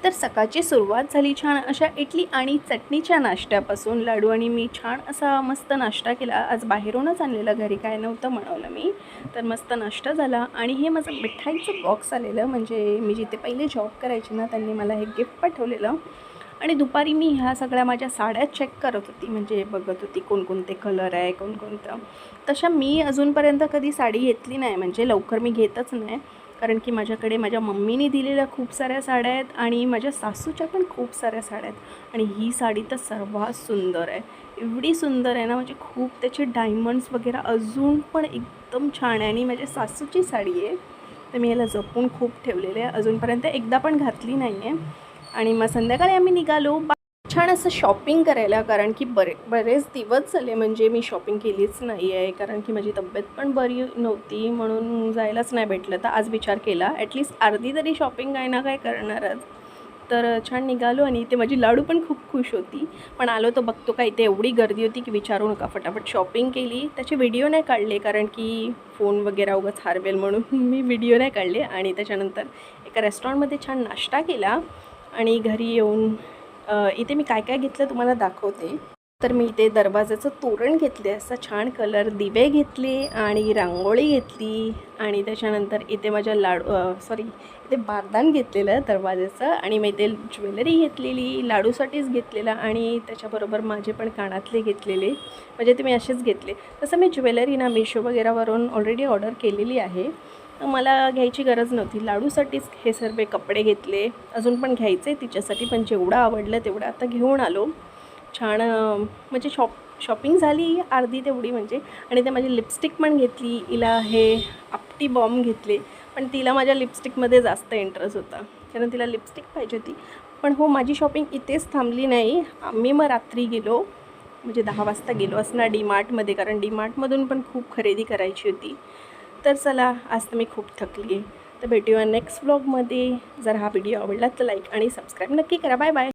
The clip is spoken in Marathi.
तर सकाळची सुरुवात झाली छान अशा इडली आणि चटणीच्या नाश्त्यापासून. लाडू आणि मी छान असा मस्त नाश्ता केला. आज बाहेरूनच आणलेलं, घरी काय नव्हतं बनवलं मी. तर मस्त नाश्ता झाला आणि हे माझं मिठाईचं बॉक्स आलेलं, म्हणजे मी जिथे पहिले जॉब करायची ना त्यांनी मला हे गिफ्ट पाठवलेलं. आणि दुपारी मी ह्या सगळ्या माझ्या साड्या चेक करत होती, म्हणजे बघत होती कोणकोणते कलर आहे कोणकोणतं. तशा मी अजूनपर्यंत कधी साडी घेतली नाही, म्हणजे लवकर मी घेतच नाही. कारण की माझ्याकडे माझ्या मम्मीने दिलेल्या खूप साऱ्या साड्या आहेत आणि माझ्या सासूच्या पण खूप साऱ्या साड्या आहेत. आणि ही साडी तर सर्वात सुंदर आहे, एवढी सुंदर आहे ना, म्हणजे खूप त्याचे डायमंड्स वगैरे अजून पण एकदम छान आहे. आणि माझ्या सासूची साडी आहे, तर मी याला जपून खूप ठेवलेलं आहे, अजूनपर्यंत एकदा पण घातली नाही आहे. आणि मग संध्याकाळी आम्ही निघालो छान असं शॉपिंग करायला, कारण की बरेच दिवस झाले म्हणजे मी शॉपिंग केलीच नाही आहे. कारण की माझी तब्येत पण बरी नव्हती, म्हणून जायलाच नाही भेटलं. तर आज विचार केला ॲटलिस्ट अर्धी तरी शॉपिंग काय ना काय करणारच. तर छान निघालो आणि इथे माझी लाडू पण खूप खुश होती. पण आलो तर बघतो का इथे एवढी गर्दी होती की विचारू नका. फटाफट शॉपिंग केली, त्याचे व्हिडिओ नाही काढले कारण की फोन वगैरे उगाच हरवेल म्हणून मी व्हिडिओ नाही काढले. आणि त्याच्यानंतर एका रेस्टॉरंटमध्ये छान नाश्ता केला आणि घरी येऊन इथे मी काय काय घेतलं तुम्हाला दाखवते. तर मी इथे दरवाजाचं तोरण घेतले, असं छान कलर दिवे घेतले आणि रांगोळी घेतली. आणि त्याच्यानंतर इथे माझ्या इथे बारदान घेतलेलं दरवाजाचं. आणि मी इथे ज्वेलरी घेतलेली, लाडूसाठीच घेतलेलं. आणि त्याच्याबरोबर माझे पण कानातले घेतलेले, म्हणजे ते मी असेच घेतले. तसं मी ज्वेलरी ना मिशो वगैरेवरून ऑलरेडी ऑर्डर केलेली आहे, मला घ्यायची गरज नव्हती. लाडूसाठीच हे सर्व कपडे घेतले, अजून पण घ्यायचे आहे तिच्यासाठी, पण जेवढं आवडलं तेवढं आता घेऊन आलो. छान म्हणजे शॉपिंग झाली अर्धी तेवढी म्हणजे. आणि ते माझी लिपस्टिक पण घेतली, हिला हे आपटी बॉम्ब घेतले. पण तिला माझ्या लिपस्टिकमध्ये जास्त इंटरेस्ट होता, कारण तिला लिपस्टिक पाहिजे होती. पण हो, माझी शॉपिंग इथेच थांबली नाही. आम्ही मग रात्री गेलो, म्हणजे 10 वाजता गेलो असणार डीमार्टमध्ये, कारण डीमार्टमधून पण खूप खरेदी करायची होती. तर चला, आज तर मी खूप थकली आहे. तर भेटूया नेक्स्ट व्लॉगमध्ये. जर हा व्हिडिओ आवडला तर लाईक आणि सबस्क्राईब नक्की करा. Bye bye.